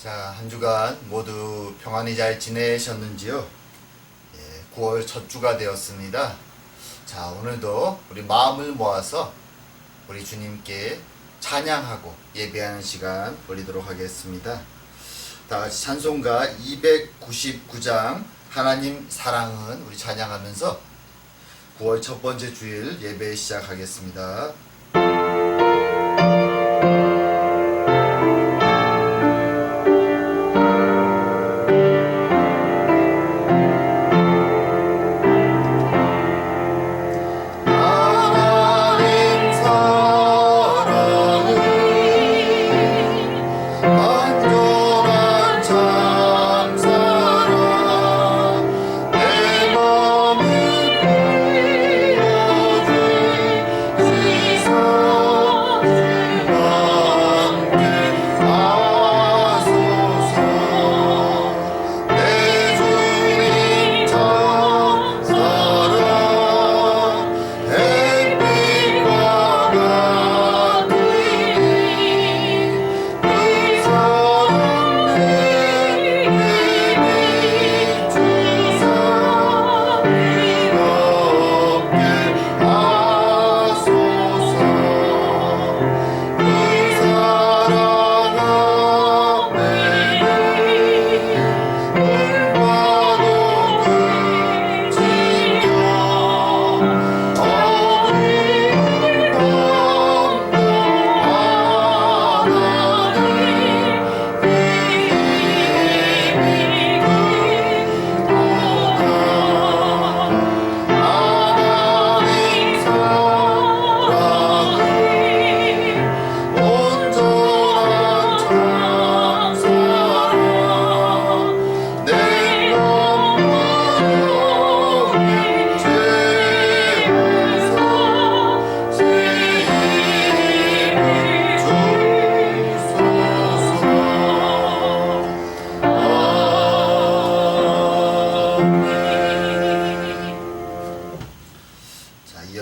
자, 한 주간 모두 평안히 잘 지내셨는지요? 9월 첫 주가 되었습니다. 자, 오늘도 우리 마음을 모아서 우리 주님께 찬양하고 예배하는 시간 벌이도록 하겠습니다. 다 같이 찬송가 299장 하나님 사랑은 우리 찬양하면서 9월 첫 번째 주일 예배 시작하겠습니다.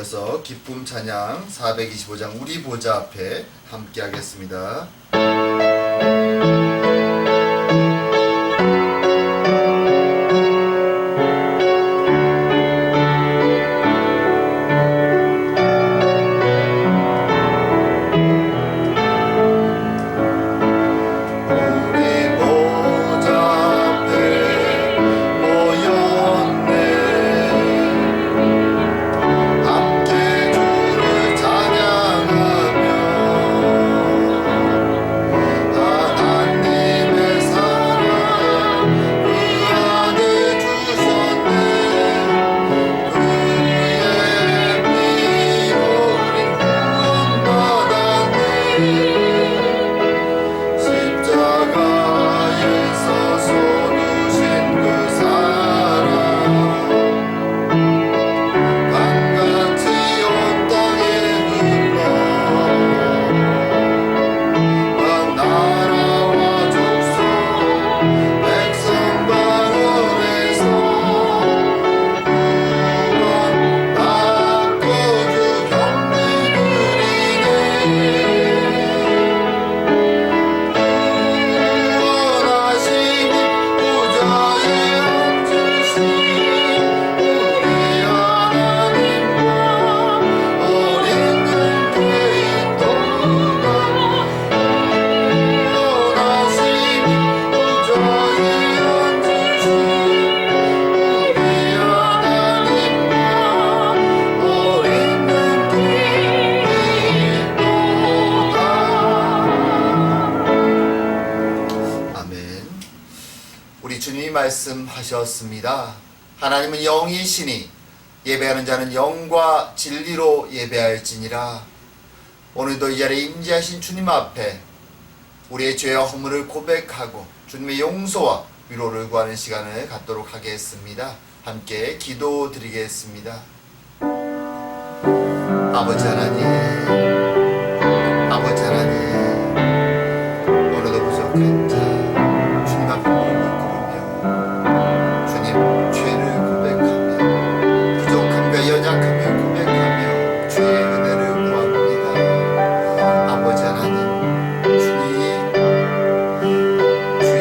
이어서 기쁨 찬양 425장 우리 보좌 앞에 함께 하겠습니다. 말씀하셨습니다. 하나님은 영이시니 예배하는 자는 영과 진리로 예배할지니라. 오늘도 이 자리에 임재하신 주님 앞에 우리의 죄와 허물을 고백하고 주님의 용서와 위로를 구하는 시간을 갖도록 하겠습니다. 함께 기도드리겠습니다. 아버지 하나님, 아버지 하나님, 오늘도 부족한 자 주님 앞에 무릎을 꿇으며 주님 죄를 고백하며 부족함과 연약함을 고백하며 주의 은혜를 구합니다. 아버지 하나님, 주님 주의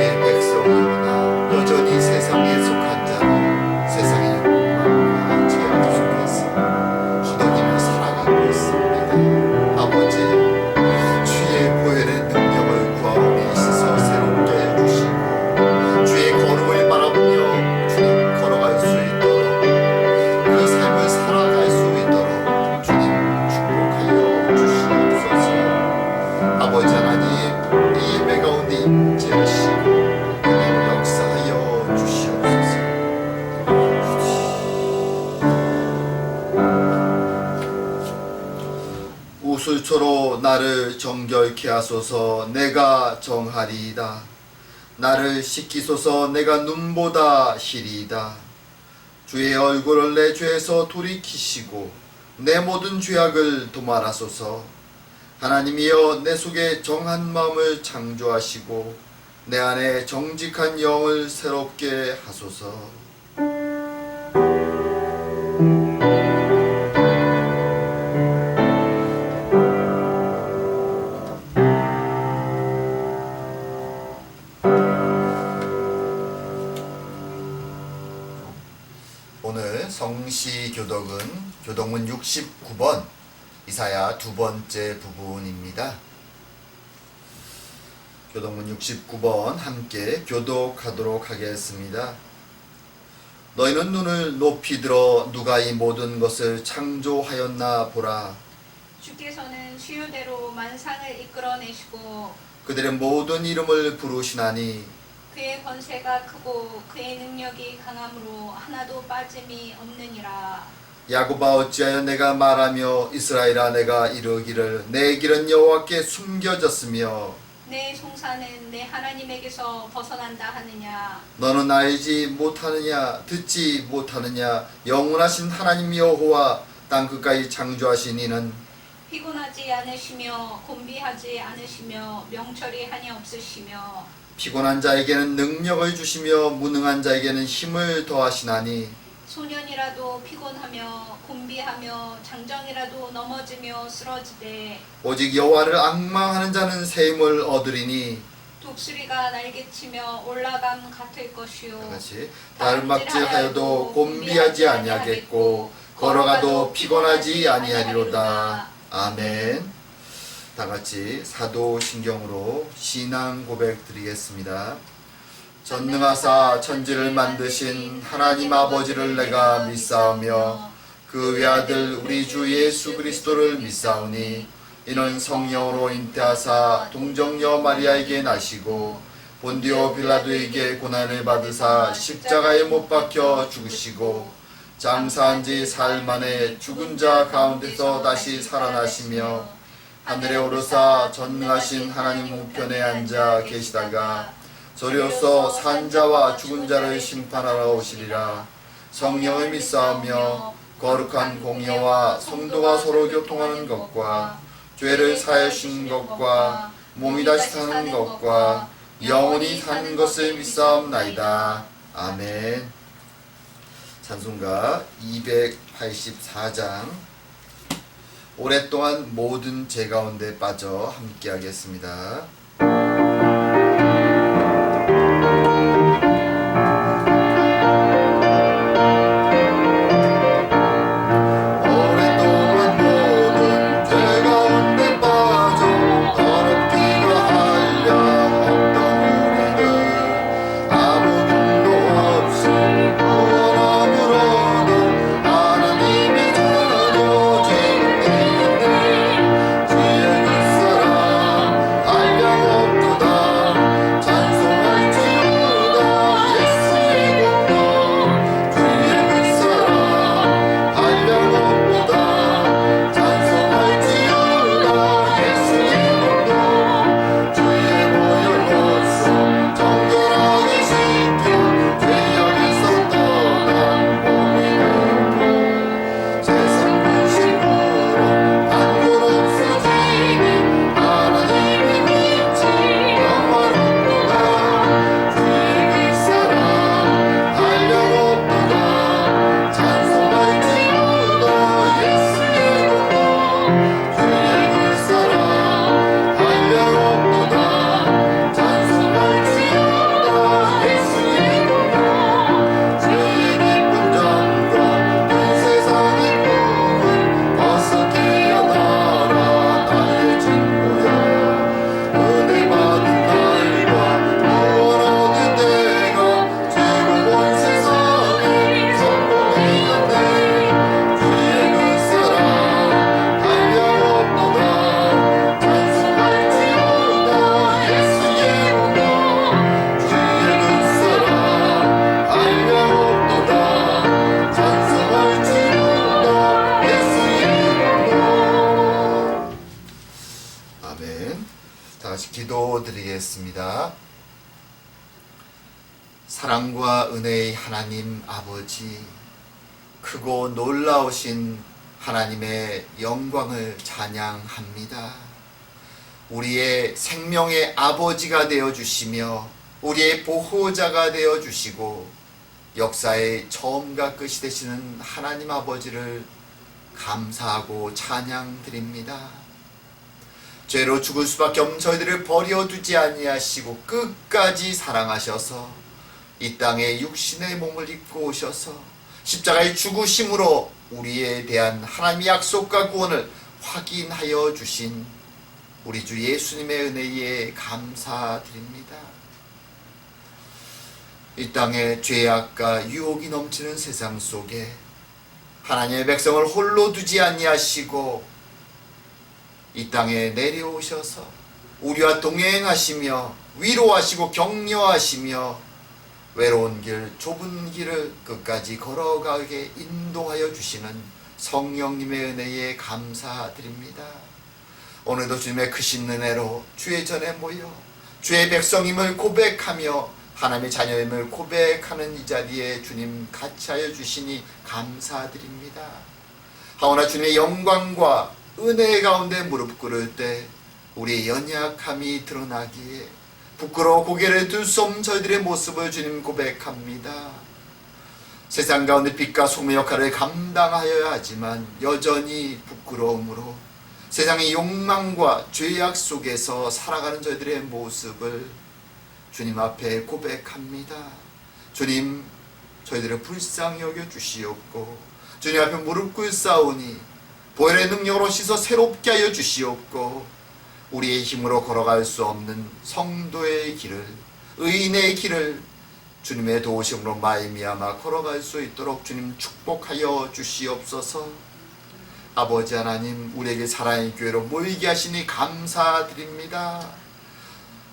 나를 정결케 하소서. 내가 정하리이다. 나를 씻기소서. 내가 눈보다 희리이다. 주의 얼굴을 내 죄에서 돌이키시고 내 모든 죄악을 도말하소서. 하나님이여, 내 속에 정한 마음을 창조하시고 내 안에 정직한 영을 새롭게 하소서. 오늘 성시 교독은 69번 이사야 두 번째 부분입니다. 교독문 69번 함께 교독하도록 하겠습니다. 너희는 눈을 높이 들어 누가 이 모든 것을 창조하였나 보라. 주께서는 수요대로 만상을 이끌어내시고 그들의 모든 이름을 부르시나니 그의 권세가 크고 그의 능력이 강함으로 하나도 빠짐이 없느니라. 야곱아, 어찌하여 내가 말하며 이스라엘아 내가 이르기를 내 길은 여호와께 숨겨졌으며 내 송사는 내 하나님에게서 벗어난다 하느냐. 너는 알지 못하느냐 듣지 못하느냐. 영원하신 하나님 여호와 땅 끝까지 창조하신 이는 피곤하지 않으시며 곤비하지 않으시며 명철이 한이 없으시며 피곤한 자에게는 능력을 주시며 무능한 자에게는 힘을 더하시나니 소년이라도 피곤하며 곤비하며 장정이라도 넘어지며 쓰러지되 오직 여호와를 앙망하는 자는 새 힘을 얻으리니 독수리가 날개치며 올라감 같을 것이요 다같이 다름막질하여도 곤비하지 아니하겠고 걸어가도 피곤하지 아니하리로다. 아멘. 다같이 사도신경으로 신앙 고백 드리겠습니다. 전능하사 천지를 만드신 하나님 아버지를 내가 믿사오며 그 외아들 우리 주 예수 그리스도를 믿사오니 이는 성령으로 잉태하사 동정녀 마리아에게 나시고 본디오 빌라도에게 고난을 받으사 십자가에 못 박혀 죽으시고 장사한 지 사흘 만에 죽은 자 가운데서 다시 살아나시며 하늘에 오르사 전능하신 하나님 우편에 앉아 계시다가 저리로서 산자와 죽은 자를 심판하러 오시리라. 성령을 믿사오며 거룩한 공예와 성도가 서로 교통하는 것과 죄를 사하여 주시는 것과 몸이 다시 사는 것과 영원히 사는 것을 믿사옵나이다. 아멘. 찬송가 284장 오랫동안 모든 죄 가운데 빠져 함께 하겠습니다. 하나님의 자녀 죄인들 지혜 있어라. 기도드리겠습니다. 사랑과 은혜의 하나님 아버지, 크고 놀라우신 하나님의 영광을 찬양합니다. 우리의 생명의 아버지가 되어주시며 우리의 보호자가 되어주시고 역사의 처음과 끝이 되시는 하나님 아버지를 감사하고 찬양드립니다. 죄로 죽을 수밖에 없는 저희들을 버려두지 아니하시고 끝까지 사랑하셔서 이 땅에 육신의 몸을 입고 오셔서 십자가의 죽으심으로 우리에 대한 하나님의 약속과 구원을 확인하여 주신 우리 주 예수님의 은혜에 감사드립니다. 이 땅에 죄악과 유혹이 넘치는 세상 속에 하나님의 백성을 홀로 두지 아니하시고 이 땅에 내려오셔서 우리와 동행하시며 위로하시고 격려하시며 외로운 길, 좁은 길을 끝까지 걸어가게 인도하여 주시는 성령님의 은혜에 감사드립니다. 오늘도 주님의 크신 은혜로 주의 전에 모여 주의 백성임을 고백하며 하나님의 자녀임을 고백하는 이 자리에 주님 같이 하여 주시니 감사드립니다. 하오나 주님의 영광과 은혜 가운데 무릎 꿇을 때 우리의 연약함이 드러나기에 부끄러워 고개를 들 수 없는 저희들의 모습을 주님 고백합니다. 세상 가운데 빛과 소금의 역할을 감당하여야 하지만 여전히 부끄러움으로 세상의 욕망과 죄악 속에서 살아가는 저희들의 모습을 주님 앞에 고백합니다. 주님, 저희들을 불쌍히 여겨 주시옵고 주님 앞에 무릎 꿇사오니 보혈의 능력으로 씻어 새롭게 하여 주시옵고 우리의 힘으로 걸어갈 수 없는 성도의 길을, 의인의 길을 주님의 도우심으로 말미암아 걸어갈 수 있도록 주님 축복하여 주시옵소서. 아버지 하나님, 우리에게 사랑의 교회로 모이게 하시니 감사드립니다.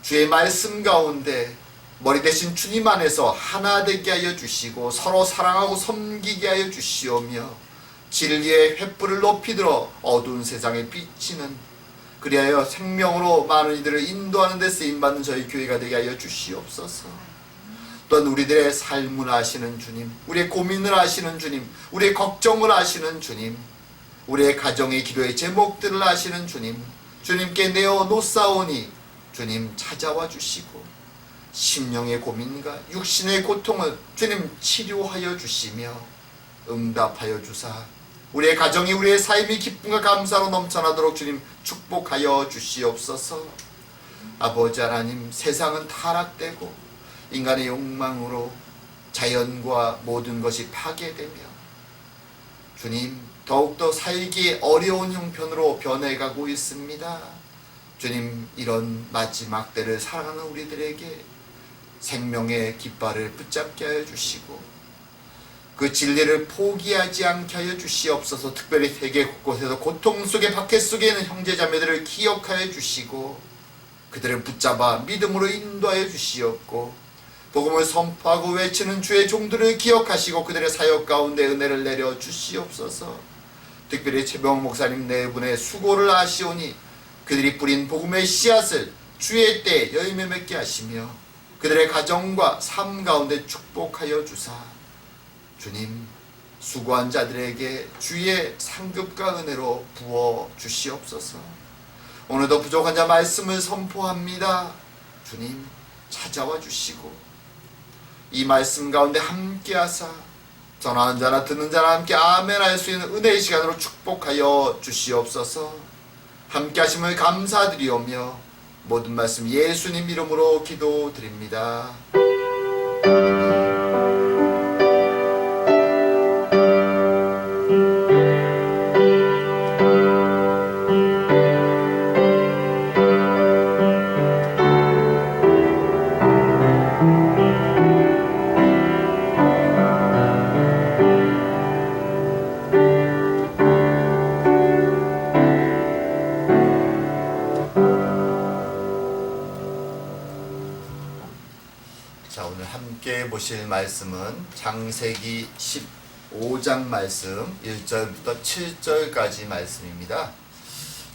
주의 말씀 가운데 머리 대신 주님 안에서 하나 되게 하여 주시고 서로 사랑하고 섬기게 하여 주시오며 진리의 횃불을 높이 들어 어두운 세상에 비치는 그리하여 생명으로 많은 이들을 인도하는 데 쓰임받는 저희 교회가 되게 하여 주시옵소서. 또한 우리들의 삶을 아시는 주님, 우리의 고민을 아시는 주님, 우리의 걱정을 아시는 주님, 우리의 가정의 기도의 제목들을 아시는 주님, 주님께 내어놓사오니 주님 찾아와 주시고 심령의 고민과 육신의 고통을 주님 치료하여 주시며 응답하여 주사 우리의 가정이 우리의 삶이 기쁨과 감사로 넘쳐나도록 주님 축복하여 주시옵소서. 아버지 하나님, 세상은 타락되고 인간의 욕망으로 자연과 모든 것이 파괴되며 주님 더욱더 살기 어려운 형편으로 변해가고 있습니다. 주님, 이런 마지막 때를 살아가는 우리들에게 생명의 깃발을 붙잡게 하여 주시고 그 진리를 포기하지 않게 하여 주시옵소서. 특별히 세계 곳곳에서 고통 속에 박해 속에 있는 형제자매들을 기억하여 주시고 그들을 붙잡아 믿음으로 인도하여 주시옵고 복음을 선포하고 외치는 주의 종들을 기억하시고 그들의 사역 가운데 은혜를 내려 주시옵소서. 특별히 최병 목사님 네 분의 수고를 아시오니 그들이 뿌린 복음의 씨앗을 주의 때에 열매 맺게 하시며 그들의 가정과 삶 가운데 축복하여 주사 주님, 수고한 자들에게 주의 상급과 은혜로 부어 주시옵소서. 오늘도 부족한 자 말씀을 선포합니다. 주님, 찾아와 주시고 이 말씀 가운데 함께 하사 전하는 자나 듣는 자나 함께 아멘 할 수 있는 은혜의 시간으로 축복하여 주시옵소서. 함께 하심을 감사드리오며 모든 말씀 예수님 이름으로 기도드립니다. 자, 오늘 함께 보실 말씀은 창세기 15장 말씀 1절부터 7절까지 말씀입니다.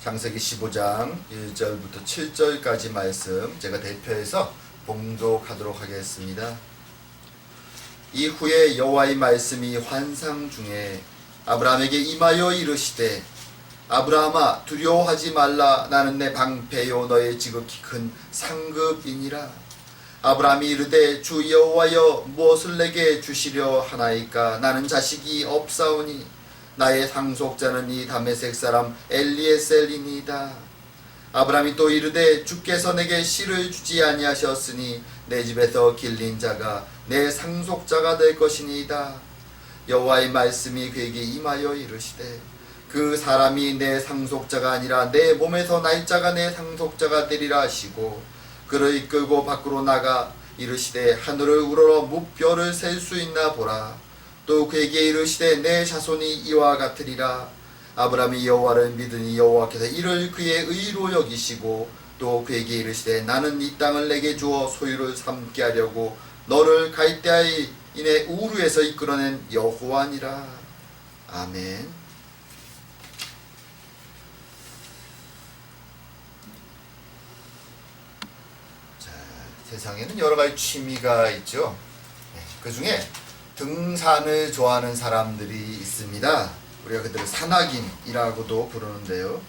창세기 15장 1절부터 7절까지 말씀 제가 대표해서 봉독하도록 하겠습니다. 이후에 여호와의 말씀이 환상 중에 아브라함에게 임하여 이르시되 아브라함아 두려워하지 말라. 나는 내 방패요 너의 지극히 큰 상급이니라. 아브라함이 이르되 주 여호와여 무엇을 내게 주시려 하나이까. 나는 자식이 없사오니 나의 상속자는 이 다메섹 사람 엘리에셀이니이다. 아브라함이 또 이르되 주께서 내게 씨를 주지 아니하셨으니 내 집에서 길린 자가 내 상속자가 될 것이니이다. 여호와의 말씀이 그에게 임하여 이르시되 그 사람이 내 상속자가 아니라 내 몸에서 날 자가 내 상속자가 되리라 하시고 그를 이끌고 밖으로 나가 이르시되 하늘을 우러러 무별을 셀 수 있나 보라. 또 그에게 이르시되 내 자손이 이와 같으리라. 아브라함이 여호와를 믿으니 여호와께서 이를 그의 의로 여기시고 또 그에게 이르시되 나는 이 땅을 내게 주어 소유를 삼게 하려고 너를 갈대아의 인의 우르에서 이끌어낸 여호와니라. 아멘. 자, 세상에는 여러 가지 취미가 있죠. 그 중에 등산을 좋아하는 사람들이 있습니다. 우리가 그들을 산악인이라고도 부르는데요.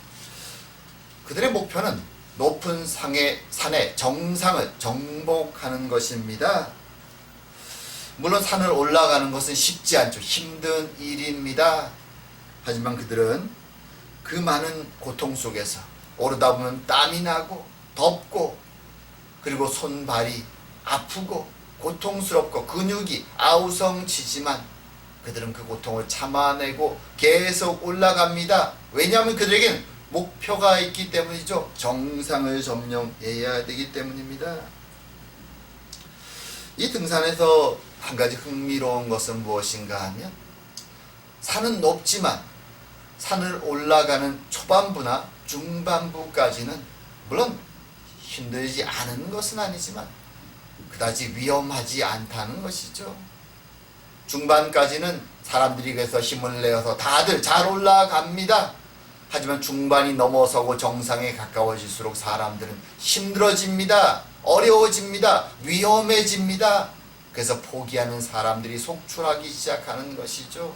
그들의 목표는 높은 산의 정상을 정복하는 것입니다. 물론 산을 올라가는 것은 쉽지 않죠. 힘든 일입니다. 하지만 그들은 그 많은 고통 속에서 오르다 보면 땀이 나고 덥고 그리고 손발이 아프고 고통스럽고 근육이 아우성치지만 그들은 그 고통을 참아내고 계속 올라갑니다. 왜냐하면 그들에겐 목표가 있기 때문이죠. 정상을 점령해야 되기 때문입니다. 이 등산에서 한 가지 흥미로운 것은 무엇인가 하면 산은 높지만 산을 올라가는 초반부나 중반부까지는 물론 힘들지 않은 것은 아니지만 그다지 위험하지 않다는 것이죠. 중반까지는 사람들이 그래서 힘을 내어서 다들 잘 올라갑니다. 하지만 중반이 넘어서고 정상에 가까워질수록 사람들은 힘들어집니다. 어려워집니다. 위험해집니다. 그래서 포기하는 사람들이 속출하기 시작하는 것이죠.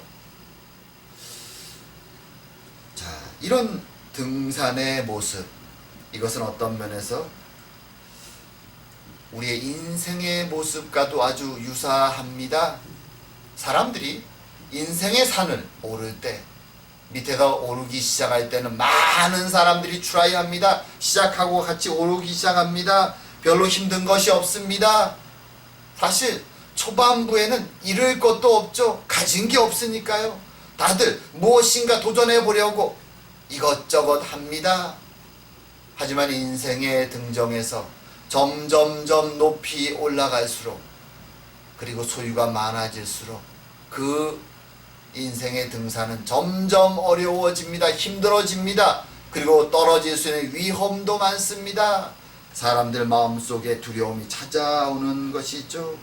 자, 이런 등산의 모습, 이것은 어떤 면에서 우리의 인생의 모습과도 아주 유사합니다. 사람들이 인생의 산을 오를 때 밑에서 오르기 시작할 때는 많은 사람들이 트라이합니다. 시작하고 같이 오르기 시작합니다. 별로 힘든 것이 없습니다. 사실 초반부에는 잃을 것도 없죠. 가진 게 없으니까요. 다들 무엇인가 도전해 보려고 이것저것 합니다. 하지만 인생의 등정에서 점점점 높이 올라갈수록 그리고 소유가 많아질수록 그 인생의 등산은 점점 어려워집니다. 힘들어집니다. 그리고 떨어질 수 있는 위험도 많습니다. 사람들 마음속에 두려움이 찾아오는 것이죠.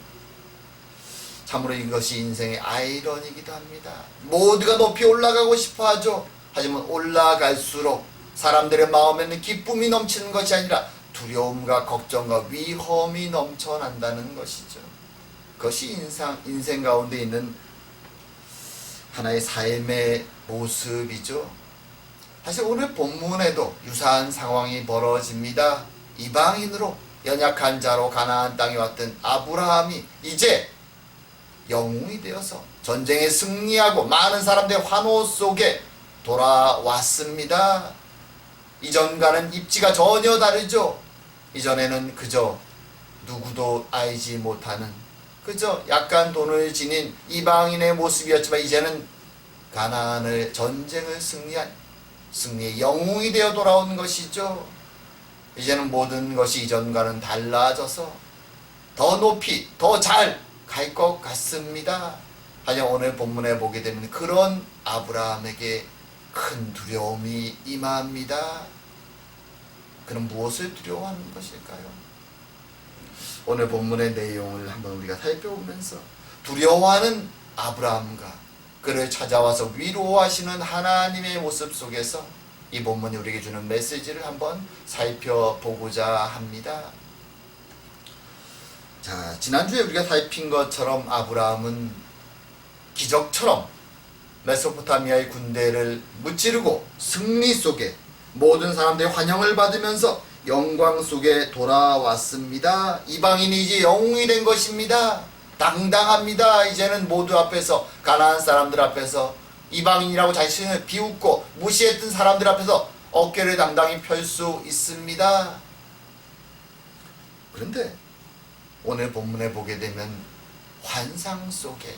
참으로 이것이 인생의 아이러니이기도 합니다. 모두가 높이 올라가고 싶어 하죠. 하지만 올라갈수록 사람들의 마음에는 기쁨이 넘치는 것이 아니라 두려움과 걱정과 위험이 넘쳐난다는 것이죠. 그것이 인생 가운데 있는 하나의 삶의 모습이죠. 사실 오늘 본문에도 유사한 상황이 벌어집니다. 이방인으로 연약한 자로 가나안 땅에 왔던 아브라함이 이제 영웅이 되어서 전쟁에 승리하고 많은 사람들의 환호 속에 돌아왔습니다. 이전과는 입지가 전혀 다르죠. 이전에는 그저 누구도 알지 못하는 그저 약간 돈을 지닌 이방인의 모습이었지만 이제는 가나안을 전쟁을 승리한 승리의 영웅이 되어 돌아온 것이죠. 이제는 모든 것이 이전과는 달라져서 더 높이 더 잘 갈 것 같습니다. 하지만 오늘 본문에 보게 되면 그런 아브라함에게 큰 두려움이 임합니다. 그는 무엇을 두려워하는 것일까요? 오늘 본문의 내용을 한번 우리가 살펴보면서 두려워하는 아브라함과 그를 찾아와서 위로하시는 하나님의 모습 속에서 이 본문이 우리에게 주는 메시지를 한번 살펴보고자 합니다. 자, 지난주에 우리가 살핀 것처럼 아브라함은 기적처럼 메소포타미아의 군대를 무찌르고 승리 속에 모든 사람들의 환영을 받으면서 영광 속에 돌아왔습니다. 이방인이 이제 영웅이 된 것입니다. 당당합니다. 이제는 모두 앞에서, 가나안 사람들 앞에서, 이방인이라고 자신을 비웃고 무시했던 사람들 앞에서 어깨를 당당히 펼 수 있습니다. 그런데 오늘 본문에 보게 되면 환상 속에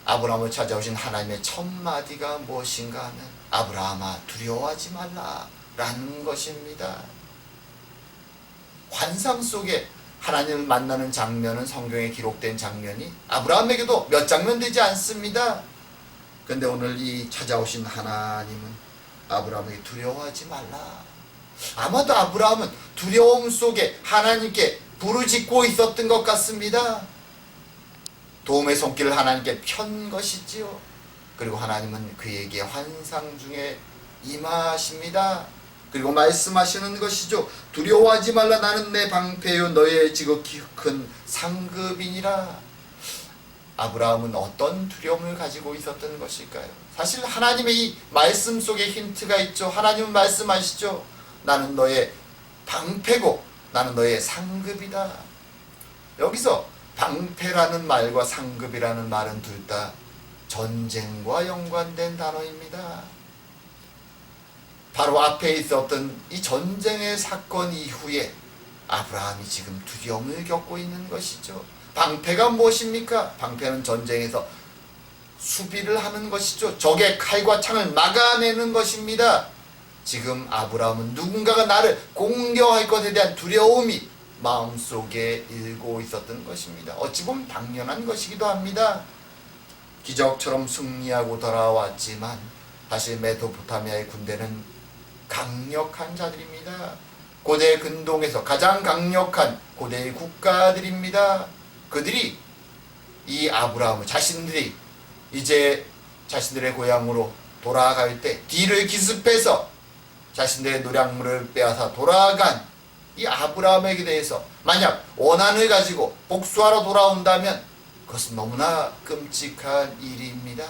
아브라함을 찾아오신 하나님의 첫 마디가 무엇인가 하면 아브라함아 두려워하지 말라 라는 것입니다. 환상 속에 하나님을 만나는 장면은 성경에 기록된 장면이 아브라함에게도 몇 장면 되지 않습니다. 그런데 오늘 이 찾아오신 하나님은 아브라함에게 두려워하지 말라. 아마도 아브라함은 두려움 속에 하나님께 부르짖고 있었던 것 같습니다. 도움의 손길을 하나님께 편 것이지요. 그리고 하나님은 그에게 환상 중에 임하십니다. 그리고 말씀하시는 것이죠. 두려워하지 말라. 나는 내 방패요 너의 지극히 큰 상급이니라. 아브라함은 어떤 두려움을 가지고 있었던 것일까요? 사실 하나님의 이 말씀 속에 힌트가 있죠. 하나님은 말씀하시죠. 나는 너의 방패고 나는 너의 상급이다. 여기서 방패라는 말과 상급이라는 말은 둘 다 전쟁과 연관된 단어입니다. 바로 앞에 있었던 이 전쟁의 사건 이후에 아브라함이 지금 두려움을 겪고 있는 것이죠. 방패가 무엇입니까? 방패는 전쟁에서 수비를 하는 것이죠. 적의 칼과 창을 막아내는 것입니다. 지금 아브라함은 누군가가 나를 공격할 것에 대한 두려움이 마음속에 일고 있었던 것입니다. 어찌 보면 당연한 것이기도 합니다. 기적처럼 승리하고 돌아왔지만 사실 메소포타미아의 군대는 강력한 자들입니다. 고대 근동에서 가장 강력한 고대의 국가들입니다. 그들이 이 아브라함을 자신들이 이제 자신들의 고향으로 돌아갈 때 뒤를 기습해서 자신들의 노략물을 빼앗아 돌아간 이 아브라함에게 대해서 만약 원한을 가지고 복수하러 돌아온다면 그것은 너무나 끔찍한 일입니다.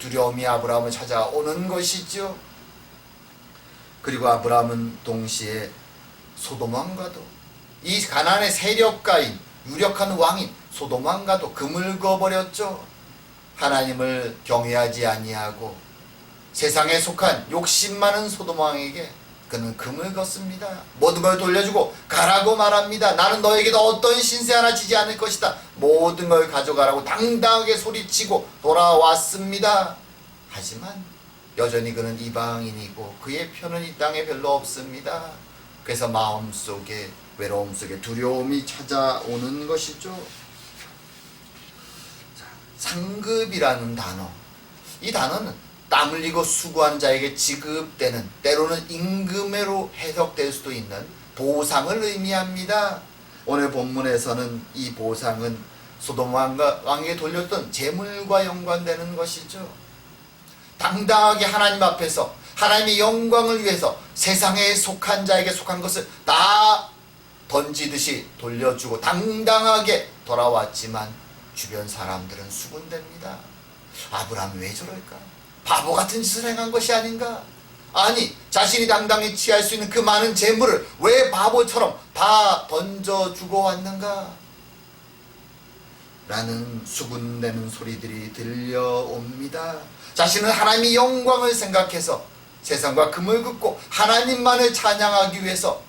두려움이 아브라함을 찾아오는 것이죠. 그리고 아브라함은 동시에 소돔 왕과도 이 가나안의 세력가인 유력한 왕인 소돔 왕과도 금을 그어버렸죠. 하나님을 경외하지 아니하고 세상에 속한 욕심 많은 소돔 왕에게 그는 금을 걷습니다. 모든 걸 돌려주고 가라고 말합니다. 나는 너에게도 어떤 신세 하나 지지 않을 것이다. 모든 걸 가져가라고 당당하게 소리치고 돌아왔습니다. 하지만 여전히 그는 이방인이고 그의 표는 이 땅에 별로 없습니다. 그래서 마음속에 외로움 속에 두려움이 찾아오는 것이죠. 상급이라는 단어, 이 단어는 땀 흘리고 수고한 자에게 지급되는, 때로는 임금으로 해석될 수도 있는 보상을 의미합니다. 오늘 본문에서는 이 보상은 소돔 왕에게 돌렸던 재물과 연관되는 것이죠. 당당하게 하나님 앞에서 하나님의 영광을 위해서 세상에 속한 자에게 속한 것을 다 던지듯이 돌려주고 당당하게 돌아왔지만 주변 사람들은 수군댑니다. 아브라함이 왜 저럴까? 바보 같은 짓을 행한 것이 아닌가? 아니, 자신이 당당히 취할 수 있는 그 많은 재물을 왜 바보처럼 다 던져주고 왔는가? 라는 수군대는 소리들이 들려옵니다. 자신은 하나님의 영광을 생각해서 세상과 금을 긋고 하나님만을 찬양하기 위해서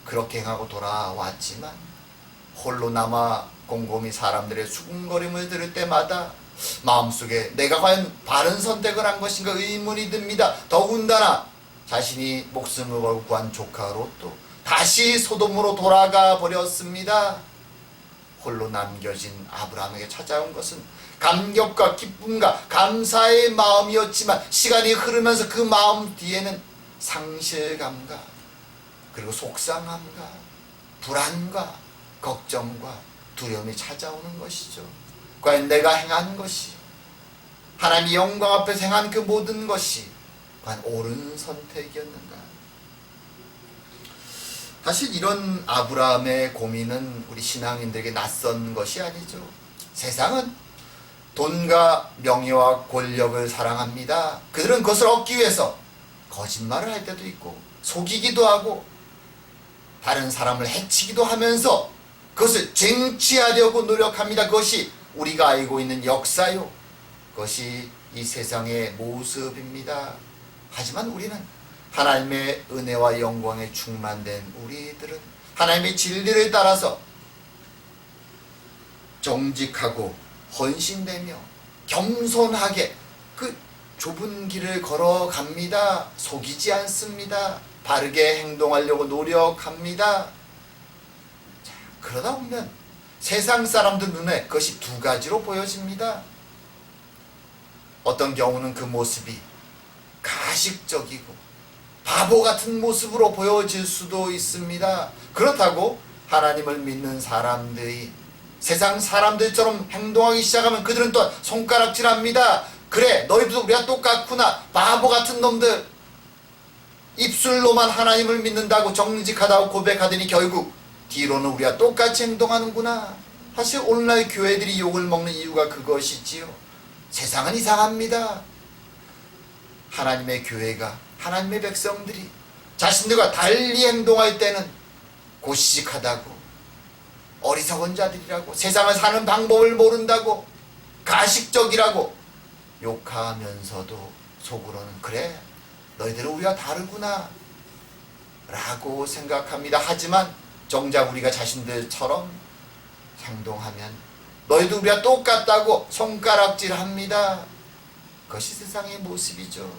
그렇게 행하고 돌아왔지만 홀로 남아 곰곰이 사람들의 수군거림을 들을 때마다 마음속에 내가 과연 바른 선택을 한 것인가 의문이 듭니다. 더군다나 자신이 목숨을 걸고 구한 조카 롯도 다시 소돔으로 돌아가 버렸습니다. 홀로 남겨진 아브라함에게 찾아온 것은 감격과 기쁨과 감사의 마음이었지만 시간이 흐르면서 그 마음 뒤에는 상실감과 그리고 속상함과 불안과 걱정과 두려움이 찾아오는 것이죠. 과연 내가 행한 것이, 하나님의 영광 앞에서 행한 그 모든 것이 과연 옳은 선택이었는가? 사실 이런 아브라함의 고민은 우리 신앙인들에게 낯선 것이 아니죠. 세상은 돈과 명예와 권력을 사랑합니다. 그들은 그것을 얻기 위해서 거짓말을 할 때도 있고 속이기도 하고 다른 사람을 해치기도 하면서 그것을 쟁취하려고 노력합니다. 그것이 우리가 알고 있는 역사요. 그것이 이 세상의 모습입니다. 하지만 우리는 하나님의 은혜와 영광에 충만된 우리들은 하나님의 진리를 따라서 정직하고 헌신되며 겸손하게 그 좁은 길을 걸어갑니다. 속이지 않습니다. 바르게 행동하려고 노력합니다. 자, 그러다 보면 세상 사람들 눈에 그것이 두 가지로 보여집니다. 어떤 경우는 그 모습이 가식적이고 바보 같은 모습으로 보여질 수도 있습니다. 그렇다고 하나님을 믿는 사람들이 세상 사람들처럼 행동하기 시작하면 그들은 또 손가락질합니다. 그래, 너희도 우리가 똑같구나. 바보 같은 놈들. 입술로만 하나님을 믿는다고 정직하다고 고백하더니 결국 뒤로는 우리가 똑같이 행동하는구나. 사실 오늘날 교회들이 욕을 먹는 이유가 그것이지요. 세상은 이상합니다. 하나님의 교회가, 하나님의 백성들이 자신들과 달리 행동할 때는 고시식하다고, 어리석은 자들이라고, 세상을 사는 방법을 모른다고, 가식적이라고 욕하면서도 속으로는 그래, 너희들은 우리와 다르구나 라고 생각합니다. 하지만 정작 우리가 자신들처럼 행동하면 너희도 우리와 똑같다고 손가락질합니다. 그것이 세상의 모습이죠.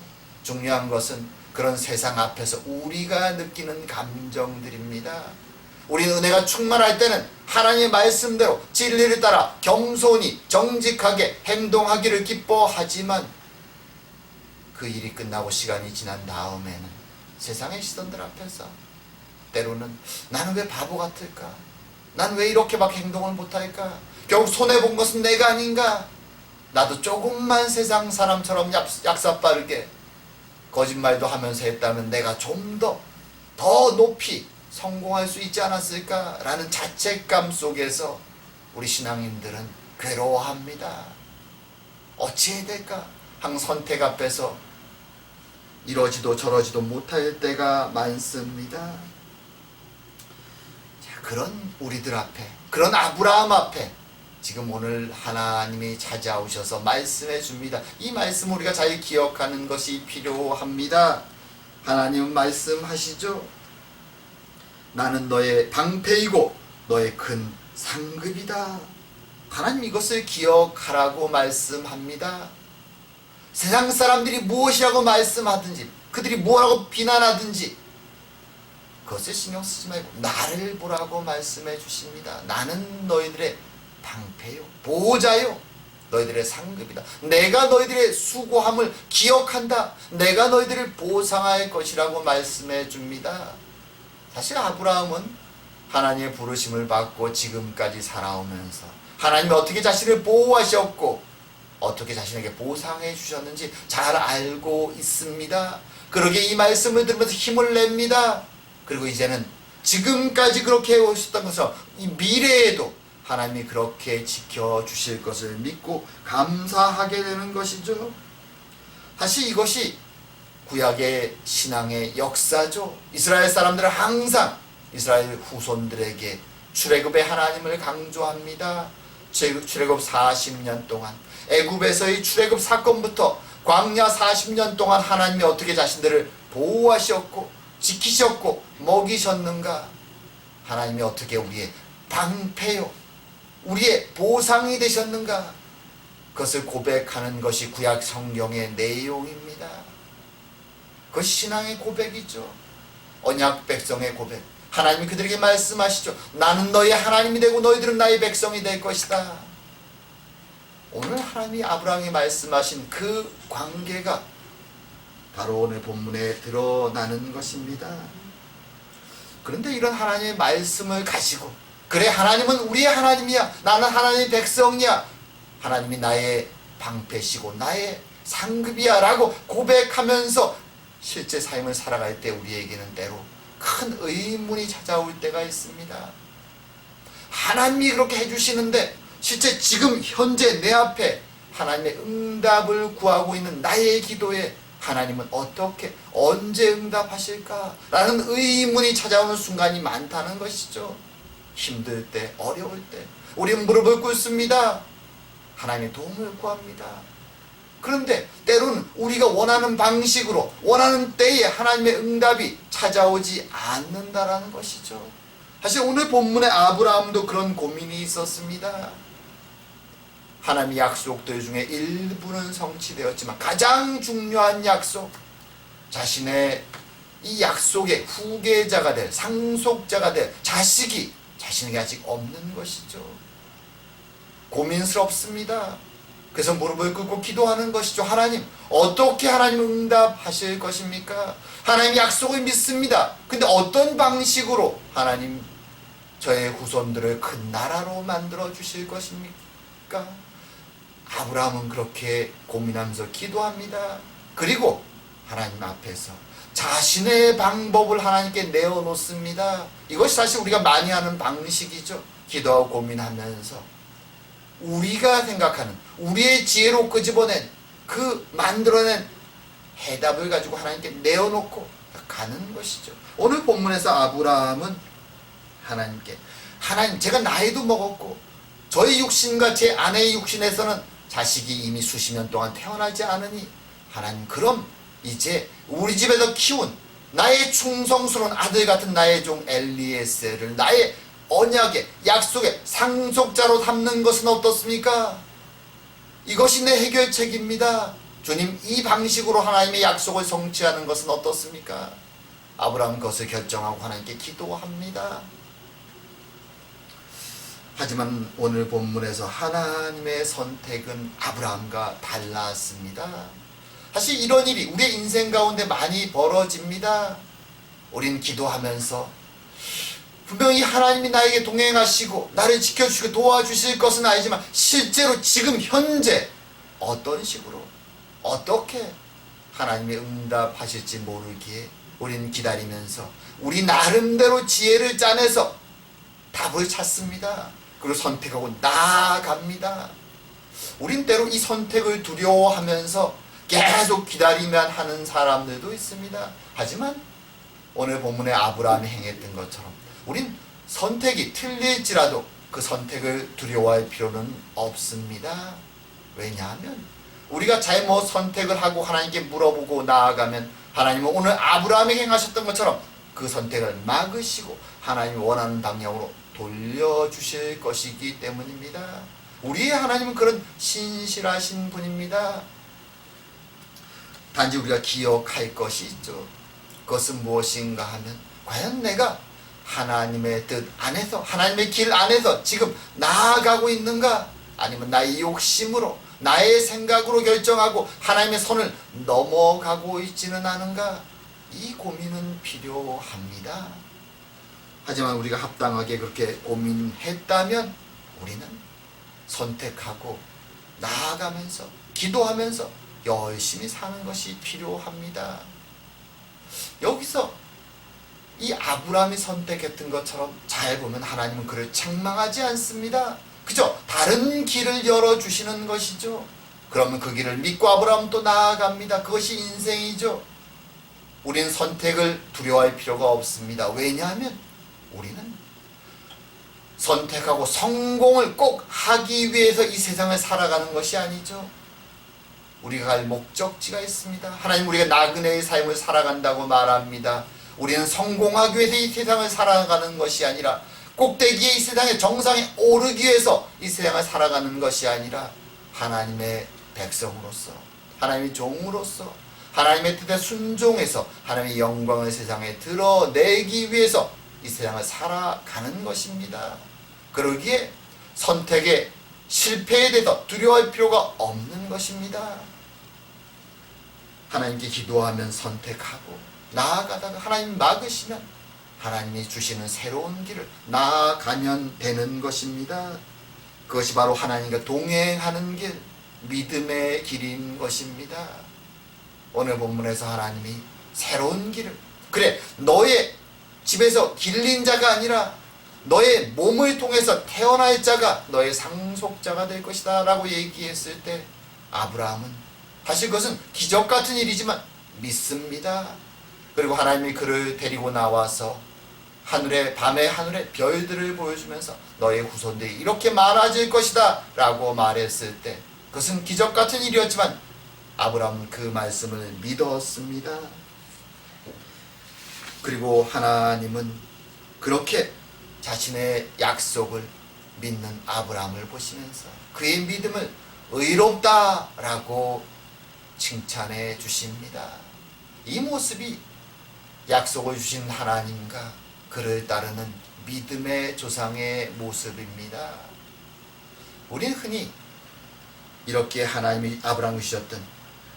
중요한 것은 그런 세상 앞에서 우리가 느끼는 감정들입니다. 우리는 은혜가 충만할 때는 하나님의 말씀대로 진리를 따라 겸손히 정직하게 행동하기를 기뻐하지만 그 일이 끝나고 시간이 지난 다음에는 세상의 시선들 앞에서 때로는 나는 왜 바보 같을까? 난 왜 이렇게 막 행동을 못할까? 결국 손해본 것은 내가 아닌가? 나도 조금만 세상 사람처럼 약사빠르게 거짓말도 하면서 했다면 내가 좀 더 높이 성공할 수 있지 않았을까? 라는 자책감 속에서 우리 신앙인들은 괴로워합니다. 어찌해야 될까? 한 선택 앞에서 이러지도 저러지도 못할 때가 많습니다. 자, 그런 우리들 앞에, 그런 아브라함 앞에 지금 오늘 하나님이 찾아오셔서 말씀해 줍니다. 이 말씀 우리가 잘 기억하는 것이 필요합니다. 하나님은 말씀하시죠. 나는 너의 방패이고 너의 큰 상급이다. 하나님 이것을 기억하라고 말씀합니다. 세상 사람들이 무엇이라고 말씀하든지 그들이 뭐라고 비난하든지 그것을 신경 쓰지 말고 나를 보라고 말씀해 주십니다. 나는 너희들의 방패요, 보호자요, 너희들의 상급이다. 내가 너희들의 수고함을 기억한다. 내가 너희들을 보상할 것이라고 말씀해 줍니다. 사실 아브라함은 하나님의 부르심을 받고 지금까지 살아오면서 하나님이 어떻게 자신을 보호하셨고 어떻게 자신에게 보상해 주셨는지 잘 알고 있습니다. 그러기에 이 말씀을 들으면서 힘을 냅니다. 그리고 이제는 지금까지 그렇게 해오셨던 것처럼 이 미래에도 하나님이 그렇게 지켜주실 것을 믿고 감사하게 되는 것이죠. 사실 이것이 구약의 신앙의 역사죠. 이스라엘 사람들은 항상 이스라엘 후손들에게 출애굽의 하나님을 강조합니다. 출애굽 40년 동안 애굽에서의 출애굽 사건부터 광야 40년 동안 하나님이 어떻게 자신들을 보호하셨고 지키셨고 먹이셨는가? 하나님이 어떻게 우리의 방패요, 우리의 보상이 되셨는가? 그것을 고백하는 것이 구약 성경의 내용입니다. 그것이 신앙의 고백이죠. 언약 백성의 고백. 하나님이 그들에게 말씀하시죠. 나는 너희 하나님이 되고 너희들은 나의 백성이 될 것이다. 오늘 하나님이 아브라함이 말씀하신 그 관계가 바로 오늘 본문에 드러나는 것입니다. 그런데 이런 하나님의 말씀을 가지고 그래, 하나님은 우리의 하나님이야, 나는 하나님의 백성이야, 하나님이 나의 방패시고 나의 상급이야 라고 고백하면서 실제 삶을 살아갈 때 우리에게는 때로 큰 의문이 찾아올 때가 있습니다. 하나님이 그렇게 해주시는데 실제 지금 현재 내 앞에 하나님의 응답을 구하고 있는 나의 기도에 하나님은 어떻게 언제 응답하실까? 라는 의문이 찾아오는 순간이 많다는 것이죠. 힘들 때, 어려울 때 우리는 무릎을 꿇습니다. 하나님의 도움을 구합니다. 그런데 때로는 우리가 원하는 방식으로 원하는 때에 하나님의 응답이 찾아오지 않는다라는 것이죠. 사실 오늘 본문의 아브라함도 그런 고민이 있었습니다. 하나님의 약속들 중에 일부는 성취되었지만 가장 중요한 약속, 자신의 이 약속의 후계자가 될, 상속자가 될 자식이 자신에게 아직 없는 것이죠. 고민스럽습니다. 그래서 무릎을 꿇고 기도하는 것이죠. 하나님, 어떻게 하나님 응답하실 것입니까? 하나님 약속을 믿습니다. 근데 어떤 방식으로 하나님 저의 후손들을 큰 나라로 만들어 주실 것입니까? 아브라함은 그렇게 고민하면서 기도합니다. 그리고 하나님 앞에서 자신의 방법을 하나님께 내어놓습니다. 이것이 사실 우리가 많이 하는 방식이죠. 기도하고 고민하면서 우리가 생각하는 우리의 지혜로 끄집어낸 그 만들어낸 해답을 가지고 하나님께 내어놓고 가는 것이죠. 오늘 본문에서 아브라함은 하나님께, 하나님, 제가 나이도 먹었고 저의 육신과 제 아내의 육신에서는 자식이 이미 수십 년 동안 태어나지 않으니 하나님, 그럼 이제 우리 집에서 키운 나의 충성스러운 아들 같은 나의 종 엘리에셀을 나의 언약의 약속의 상속자로 삼는 것은 어떻습니까? 이것이 내 해결책입니다. 주님, 이 방식으로 하나님의 약속을 성취하는 것은 어떻습니까? 아브라함은 그것을 결정하고 하나님께 기도합니다. 하지만 오늘 본문에서 하나님의 선택은 아브라함과 달랐습니다. 사실 이런 일이 우리의 인생 가운데 많이 벌어집니다. 우린 기도하면서 분명히 하나님이 나에게 동행하시고 나를 지켜주시고 도와주실 것은 알지만 실제로 지금 현재 어떤 식으로 어떻게 하나님의 응답하실지 모르기에 우린 기다리면서 우리 나름대로 지혜를 짜내서 답을 찾습니다. 그리고 선택하고 나아갑니다. 우린 때로 이 선택을 두려워하면서 계속 기다리면 하는 사람들도 있습니다. 하지만 오늘 본문의 아브라함이 행했던 것처럼 우린 선택이 틀릴지라도 그 선택을 두려워할 필요는 없습니다. 왜냐하면 우리가 잘못 선택을 하고 하나님께 물어보고 나아가면 하나님은 오늘 아브라함이 행하셨던 것처럼 그 선택을 막으시고 하나님이 원하는 방향으로 돌려주실 것이기 때문입니다. 우리의 하나님은 그런 신실하신 분입니다. 단지 우리가 기억할 것이 있죠. 그것은 무엇인가 하면 과연 내가 하나님의 뜻 안에서 하나님의 길 안에서 지금 나아가고 있는가? 아니면 나의 욕심으로 나의 생각으로 결정하고 하나님의 선을 넘어가고 있지는 않은가? 이 고민은 필요합니다. 하지만 우리가 합당하게 그렇게 고민했다면 우리는 선택하고 나아가면서 기도하면서 열심히 사는 것이 필요합니다. 여기서 이 아브라함이 선택했던 것처럼 잘 보면 하나님은 그를 책망하지 않습니다. 그죠? 다른 길을 열어주시는 것이죠. 그러면 그 길을 믿고 아브라함은 또 나아갑니다. 그것이 인생이죠. 우리는 선택을 두려워할 필요가 없습니다. 왜냐하면 우리는 선택하고 성공을 꼭 하기 위해서 이 세상을 살아가는 것이 아니죠. 우리가 갈 목적지가 있습니다. 하나님, 우리가 나그네의 삶을 살아간다고 말합니다. 우리는 성공하기 위해서 이 세상을 살아가는 것이 아니라 꼭대기의 이 세상의 정상에 오르기 위해서 이 세상을 살아가는 것이 아니라 하나님의 백성으로서 하나님의 종으로서 하나님의 뜻에 순종해서 하나님의 영광을 세상에 드러내기 위해서 이 세상을 살아가는 것입니다. 그러기에 선택의 실패에 대해서 두려워할 필요가 없는 것입니다. 하나님께 기도하면 선택하고 나아가다가 하나님 막으시면 하나님이 주시는 새로운 길을 나아가면 되는 것입니다. 그것이 바로 하나님과 동행하는 길, 믿음의 길인 것입니다. 오늘 본문에서 하나님이 새로운 길을, 그래 너의 집에서 길린 자가 아니라 너의 몸을 통해서 태어날 자가 너의 상속자가 될 것이다 라고 얘기했을 때 아브라함은 사실 그것은 기적 같은 일이지만 믿습니다. 그리고 하나님이 그를 데리고 나와서 밤의 하늘에 별들을 보여주면서 너의 후손들이 이렇게 많아질 것이다 라고 말했을 때 그것은 기적 같은 일이었지만 아브라함은 그 말씀을 믿었습니다. 그리고 하나님은 그렇게 자신의 약속을 믿는 아브라함을 보시면서 그의 믿음을 의롭다라고 칭찬해 주십니다. 이 모습이 약속을 주신 하나님과 그를 따르는 믿음의 조상의 모습입니다. 우리는 흔히 이렇게 하나님이 아브라함을 주셨던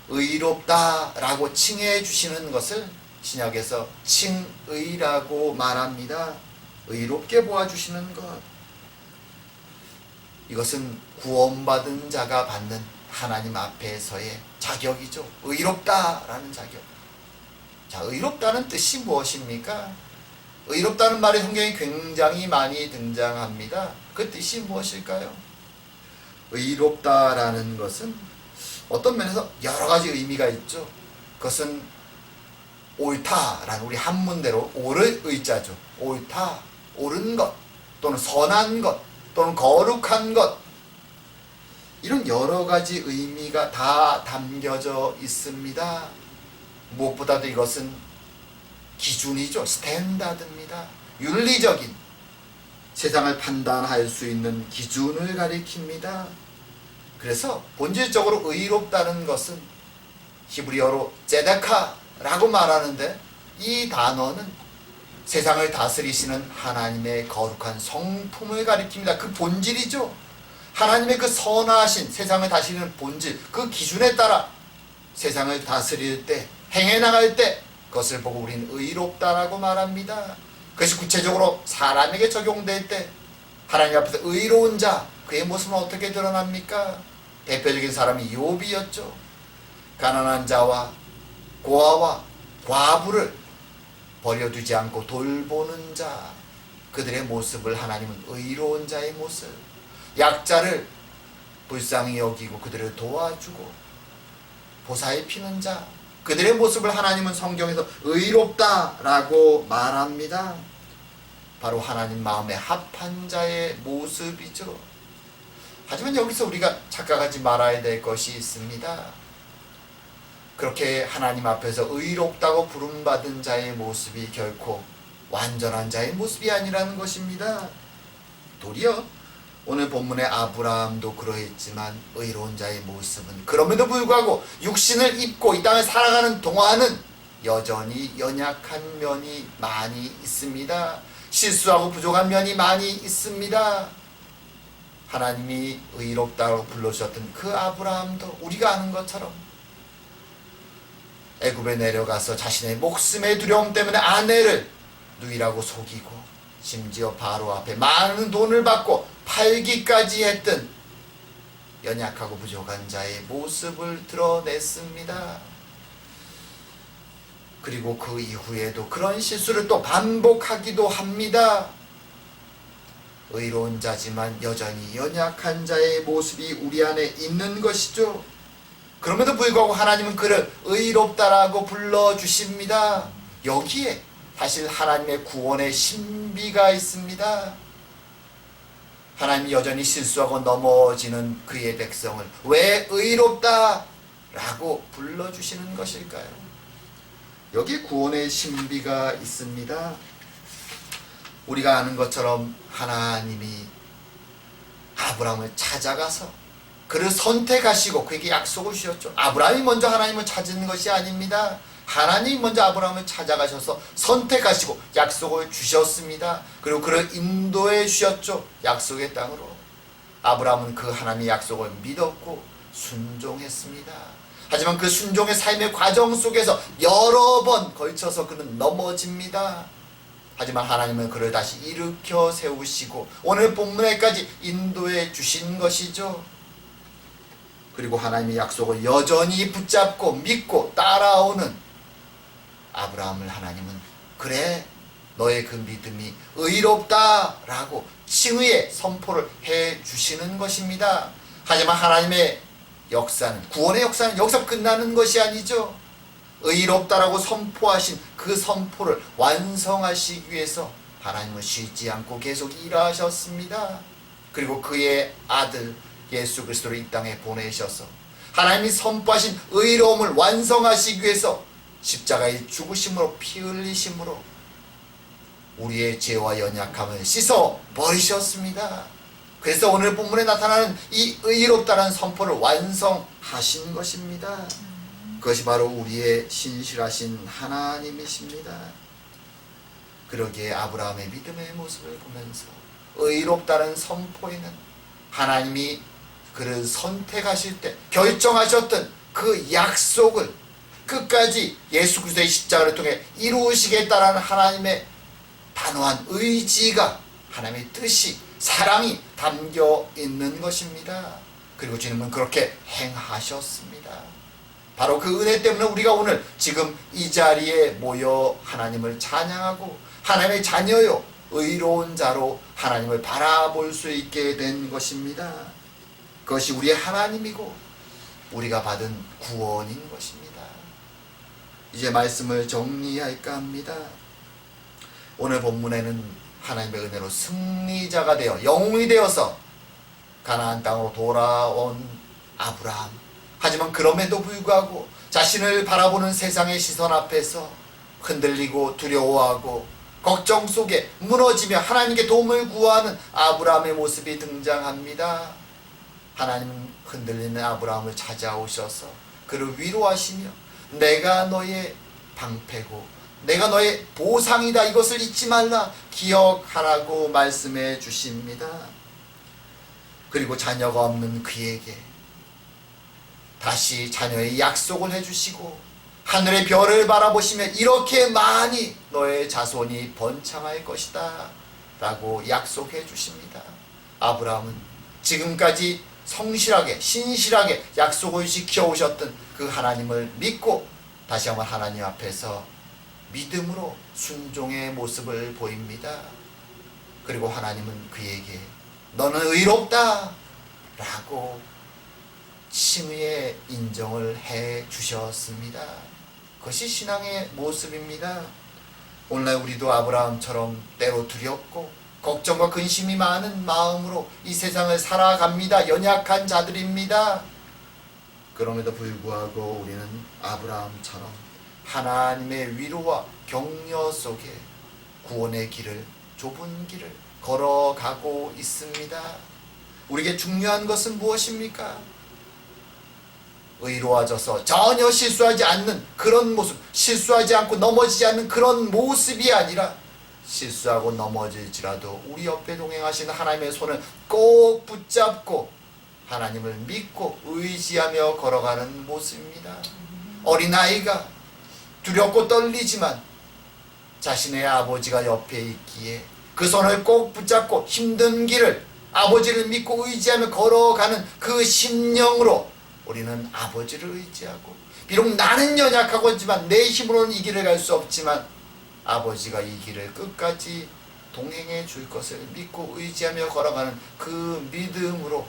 의롭다라고 칭해 주시는 것을 신약에서 칭의라고 말합니다. 의롭게 보아주시는 것. 이것은 구원받은 자가 받는 하나님 앞에서의 자격이죠. 의롭다라는 자격. 자, 의롭다는 뜻이 무엇입니까? 의롭다는 말이 성경에 굉장히 많이 등장합니다. 그 뜻이 무엇일까요? 의롭다라는 것은 어떤 면에서 여러 가지 의미가 있죠. 그것은 옳다라는 우리 한문대로 옳을 의자죠. 옳다, 옳은 것, 또는 선한 것, 또는 거룩한 것, 이런 여러 가지 의미가 다 담겨져 있습니다. 무엇보다도 이것은 기준이죠. 스탠다드입니다. 윤리적인 세상을 판단할 수 있는 기준을 가리킵니다. 그래서 본질적으로 의롭다는 것은 히브리어로 제데카라고 말하는데 이 단어는 세상을 다스리시는 하나님의 거룩한 성품을 가리킵니다. 그 본질이죠. 하나님의 그 선하신 세상을 다스리는 본질, 그 기준에 따라 세상을 다스릴 때, 행해 나갈 때 그것을 보고 우리는 의롭다라고 말합니다. 그것이 구체적으로 사람에게 적용될 때 하나님 앞에서 의로운 자, 그의 모습은 어떻게 드러납니까? 대표적인 사람이 욥이었죠. 가난한 자와 고아와 과부를 버려두지 않고 돌보는 자, 그들의 모습을 하나님은 의로운 자의 모습, 약자를 불쌍히 여기고 그들을 도와주고 보살피는 자, 그들의 모습을 하나님은 성경에서 의롭다라고 말합니다. 바로 하나님 마음에 합한 자의 모습이죠. 하지만 여기서 우리가 착각하지 말아야 될 것이 있습니다. 그렇게 하나님 앞에서 의롭다고 부름받은 자의 모습이 결코 완전한 자의 모습이 아니라는 것입니다. 도리어 오늘 본문의 아브라함도 그러했지만 의로운 자의 모습은 그럼에도 불구하고 육신을 입고 이 땅을 살아가는 동안은 여전히 연약한 면이 많이 있습니다. 실수하고 부족한 면이 많이 있습니다. 하나님이 의롭다고 불러주셨던 그 아브라함도 우리가 아는 것처럼 애굽에 내려가서 자신의 목숨의 두려움 때문에 아내를 누이라고 속이고 심지어 바로 앞에 많은 돈을 받고 팔기까지 했던 연약하고 부족한 자의 모습을 드러냈습니다. 그리고 그 이후에도 그런 실수를 또 반복하기도 합니다. 의로운 자지만 여전히 연약한 자의 모습이 우리 안에 있는 것이죠. 그럼에도 불구하고 하나님은 그를 의롭다라고 불러주십니다. 여기에 사실 하나님의 구원의 신비가 있습니다. 하나님이 여전히 실수하고 넘어지는 그의 백성을 왜 의롭다라고 불러주시는 것일까요? 여기 구원의 신비가 있습니다. 우리가 아는 것처럼 하나님이 아브라함을 찾아가서 그를 선택하시고 그에게 약속을 주셨죠. 아브라함이 먼저 하나님을 찾은 것이 아닙니다. 하나님이 먼저 아브라함을 찾아가셔서 선택하시고 약속을 주셨습니다. 그리고 그를 인도해 주셨죠. 약속의 땅으로. 아브라함은 그 하나님의 약속을 믿었고 순종했습니다. 하지만 그 순종의 삶의 과정 속에서 여러 번 걸쳐서 그는 넘어집니다. 하지만 하나님은 그를 다시 일으켜 세우시고 오늘 본문에까지 인도해 주신 것이죠. 그리고 하나님의 약속을 여전히 붙잡고 믿고 따라오는 아브라함을 하나님은 그래 너의 그 믿음이 의롭다라고 칭의의 선포를 해 주시는 것입니다. 하지만 하나님의 역사는, 구원의 역사는 여기서 끝나는 것이 아니죠. 의롭다라고 선포하신 그 선포를 완성하시기 위해서 하나님은 쉬지 않고 계속 일하셨습니다. 그리고 그의 아들 예수 그리스도를 이 땅에 보내셔서 하나님이 선포하신 의로움을 완성하시기 위해서 십자가의 죽으심으로 피 흘리심으로 우리의 죄와 연약함을 씻어 버리셨습니다. 그래서 오늘 본문에 나타나는 이 의롭다는 선포를 완성하신 것입니다. 그것이 바로 우리의 신실하신 하나님이십니다. 그러기에 아브라함의 믿음의 모습을 보면서 의롭다는 선포에는 하나님이 그를 선택하실 때 결정하셨던 그 약속을 끝까지 예수 그리스도의 십자가를 통해 이루시겠다라는 하나님의 단호한 의지가, 하나님의 뜻이, 사랑이 담겨 있는 것입니다. 그리고 주님은 그렇게 행하셨습니다. 바로 그 은혜 때문에 우리가 오늘 지금 이 자리에 모여 하나님을 찬양하고 하나님의 자녀요 의로운 자로 하나님을 바라볼 수 있게 된 것입니다. 그것이 우리의 하나님이고 우리가 받은 구원인 것입니다. 이제 말씀을 정리할까 합니다. 오늘 본문에는 하나님의 은혜로 승리자가 되어 영웅이 되어서 가나안 땅으로 돌아온 아브라함, 하지만 그럼에도 불구하고 자신을 바라보는 세상의 시선 앞에서 흔들리고 두려워하고 걱정 속에 무너지며 하나님께 도움을 구하는 아브라함의 모습이 등장합니다. 하나님은 흔들리는 아브라함을 찾아오셔서 그를 위로하시며 내가 너의 방패고 내가 너의 보상이다, 이것을 잊지 말라, 기억하라고 말씀해 주십니다. 그리고 자녀가 없는 그에게 다시 자녀의 약속을 해주시고 하늘의 별을 바라보시며 이렇게 많이 너의 자손이 번창할 것이다 라고 약속해 주십니다. 아브라함은 지금까지 성실하게 신실하게 약속을 지켜오셨던 그 하나님을 믿고 다시 한번 하나님 앞에서 믿음으로 순종의 모습을 보입니다. 그리고 하나님은 그에게 너는 의롭다 라고 칭의의 인정을 해 주셨습니다. 그것이 신앙의 모습입니다. 오늘날 우리도 아브라함처럼 때로 두렵고 걱정과 근심이 많은 마음으로 이 세상을 살아갑니다. 연약한 자들입니다. 그럼에도 불구하고 우리는 아브라함처럼 하나님의 위로와 격려 속에 구원의 길을, 좁은 길을 걸어가고 있습니다. 우리에게 중요한 것은 무엇입니까? 의로워져서 전혀 실수하지 않는 그런 모습, 실수하지 않고 넘어지지 않는 그런 모습이 아니라 실수하고 넘어질지라도 우리 옆에 동행하시는 하나님의 손을 꼭 붙잡고 하나님을 믿고 의지하며 걸어가는 모습입니다. 어린아이가 두렵고 떨리지만 자신의 아버지가 옆에 있기에 그 손을 꼭 붙잡고 힘든 길을 아버지를 믿고 의지하며 걸어가는 그 심령으로 우리는 아버지를 의지하고, 비록 나는 연약하고 있지만 내 힘으로는 이 길을 갈 수 없지만 아버지가 이 길을 끝까지 동행해 줄 것을 믿고 의지하며 걸어가는 그 믿음으로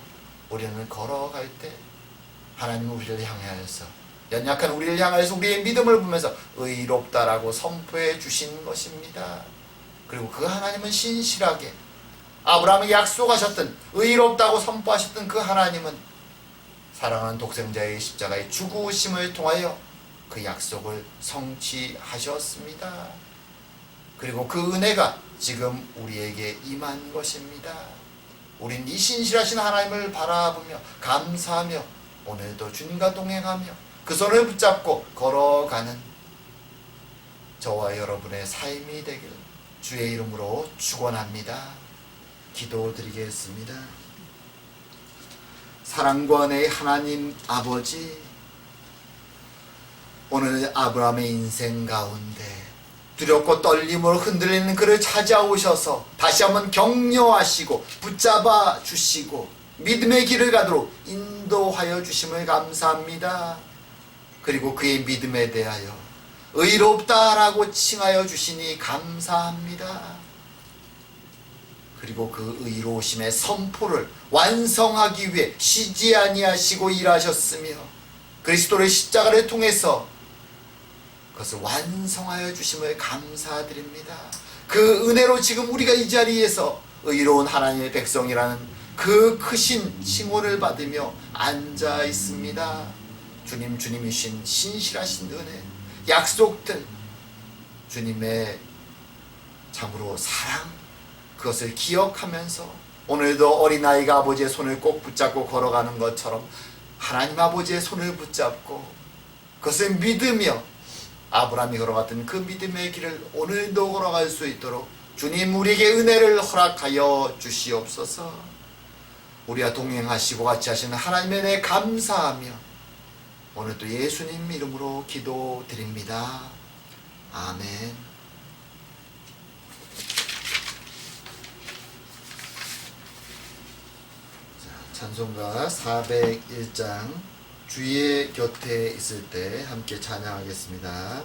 우리는 걸어갈 때 하나님은 우리를 향하여서, 연약한 우리를 향하여서 우리의 믿음을 보면서 의롭다라고 선포해 주신 것입니다. 그리고 그 하나님은 신실하게 아브라함이 약속하셨던 의롭다고 선포하셨던 그 하나님은 사랑하는 독생자의 십자가의 죽으심을 통하여 그 약속을 성취하셨습니다. 그리고 그 은혜가 지금 우리에게 임한 것입니다. 우린 이 신실하신 하나님을 바라보며 감사하며 오늘도 주님과 동행하며 그 손을 붙잡고 걸어가는 저와 여러분의 삶이 되길 주의 이름으로 축원합니다. 기도드리겠습니다. 사랑과 은혜의 하나님 아버지, 오늘 아브라함의 인생 가운데 두렵고 떨림으로 흔들리는 그를 찾아오셔서 다시 한번 격려하시고 붙잡아 주시고 믿음의 길을 가도록 인도하여 주심을 감사합니다. 그리고 그의 믿음에 대하여 의롭다라고 칭하여 주시니 감사합니다. 그리고 그 의로우심의 선포를 완성하기 위해 쉬지 아니하시고 일하셨으며 그리스도의 십자가를 통해서 그것을 완성하여 주심을 감사드립니다. 그 은혜로 지금 우리가 이 자리에서 의로운 하나님의 백성이라는 그 크신 칭호를 받으며 앉아 있습니다. 주님이신 신실하신 은혜, 약속들, 주님의 참으로 사랑, 그것을 기억하면서 오늘도 어린아이가 아버지의 손을 꼭 붙잡고 걸어가는 것처럼 하나님 아버지의 손을 붙잡고 그것을 믿으며 아브라함이 걸어갔던 그 믿음의 길을 오늘도 걸어갈 수 있도록 주님 우리에게 은혜를 허락하여 주시옵소서. 우리와 동행하시고 같이 하시는 하나님의 은혜에 감사하며 오늘도 예수님 이름으로 기도드립니다. 아멘. 찬송가 401장 주의 곁에 있을 때 함께 찬양하겠습니다.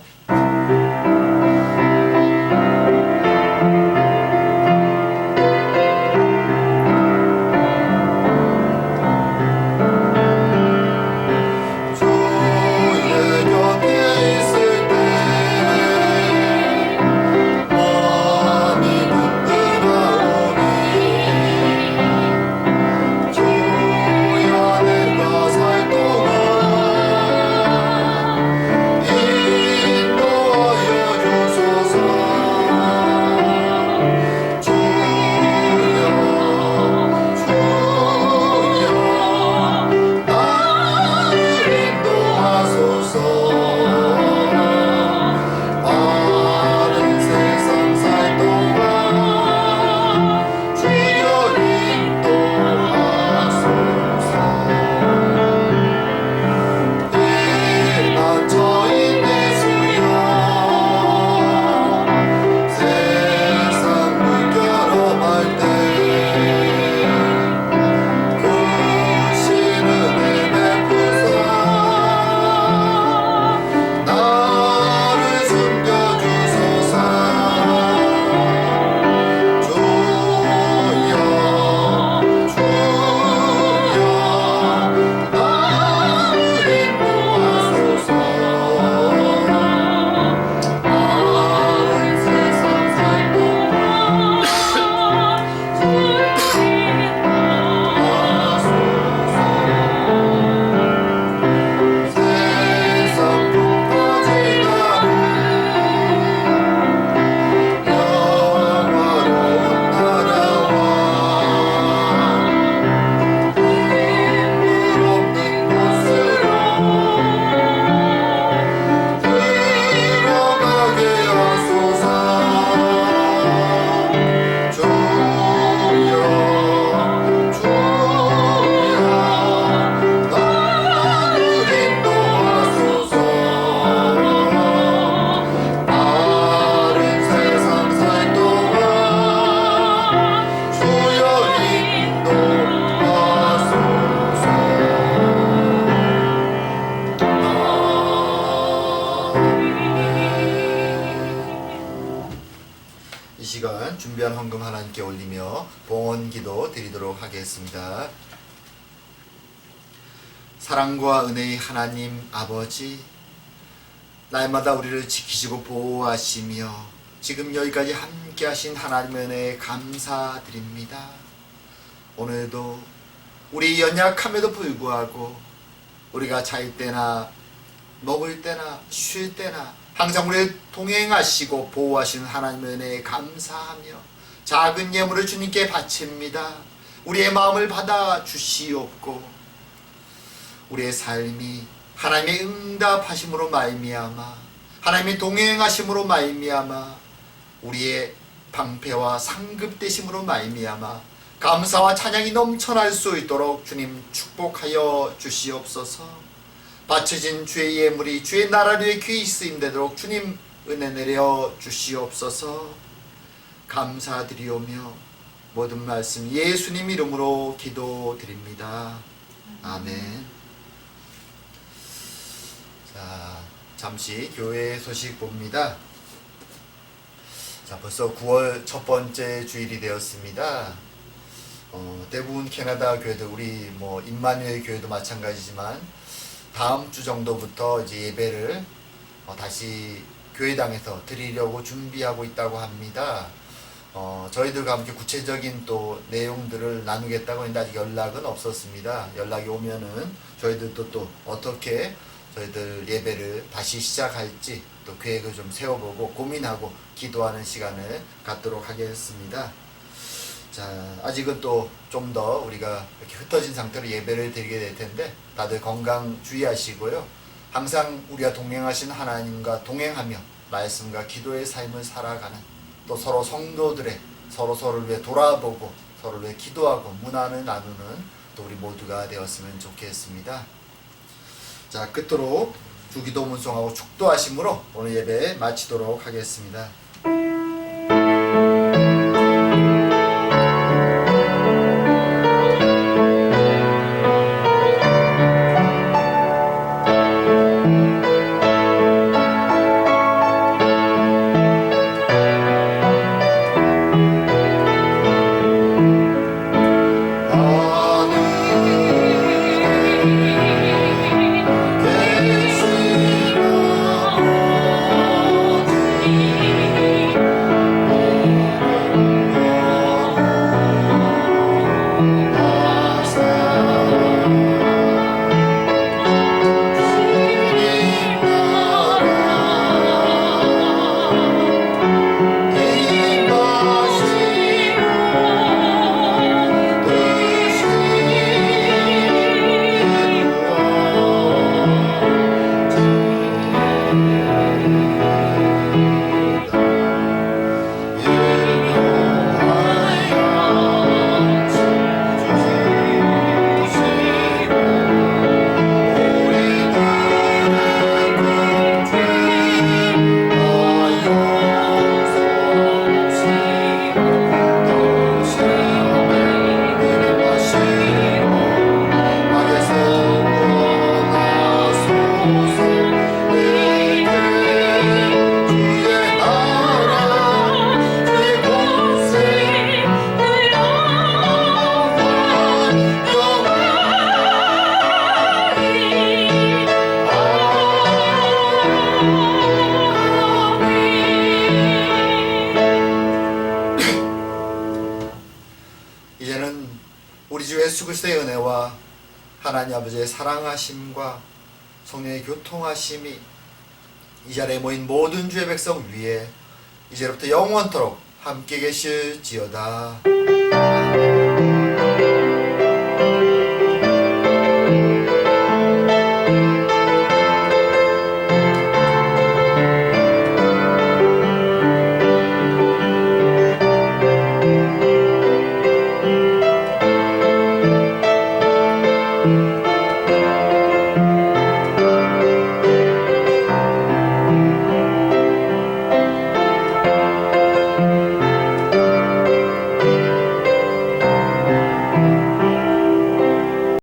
준비한 헌금 하나님께 올리며 봉헌 기도 드리도록 하겠습니다. 사랑과 은혜의 하나님 아버지, 날마다 우리를 지키시고 보호하시며 지금 여기까지 함께 하신 하나님의 은혜에 감사드립니다. 오늘도 우리 연약함에도 불구하고 우리가 잘 때나 먹을 때나 쉴 때나 항상 우리를 동행하시고 보호하시는 하나님의 은혜에 감사하며 작은 예물을 주님께 바칩니다. 우리의 마음을 받아 주시옵고 우리의 삶이 하나님의 응답하심으로 말미암아 하나님의 동행하심으로 말미암아 우리의 방패와 상급되심으로 말미암아 감사와 찬양이 넘쳐날 수 있도록 주님 축복하여 주시옵소서. 바쳐진 주의 예물이 주의 나라를 귀히 쓰임되도록 주님 은혜 내려 주시옵소서. 감사드리오며 모든 말씀 예수님 이름으로 기도드립니다. 아멘. 자, 잠시 교회 소식 봅니다. 자, 벌써 9월 첫 번째 주일이 되었습니다. 대부분 캐나다 교회들, 우리 뭐 임마누엘 교회도 마찬가지지만 다음 주 정도부터 이제 예배를 다시 교회당에서 드리려고 준비하고 있다고 합니다. 저희들과 함께 구체적인 또 내용들을 나누겠다고 했는데 아직 연락은 없었습니다. 연락이 오면은 저희들도 또 어떻게 저희들 예배를 다시 시작할지 또 계획을 좀 세워보고 고민하고 기도하는 시간을 갖도록 하겠습니다. 자, 아직은 또 좀 더 우리가 이렇게 흩어진 상태로 예배를 드리게 될 텐데 다들 건강 주의하시고요. 항상 우리가 동행하신 하나님과 동행하며 말씀과 기도의 삶을 살아가는, 또 서로 성도들의 서로를 위해 돌아보고 서로를 위해 기도하고 문안을 나누는 또 우리 모두가 되었으면 좋겠습니다. 자, 끝으로 주기도 문송하고 축도하심으로 오늘 예배 마치도록 하겠습니다. 이제는 우리 주 예수 그리스도의 은혜와 하나님 아버지의 사랑하심과 성령의 교통하심이 이 자리에 모인 모든 주의 백성 위에 이제부터 영원토록 함께 계실지어다.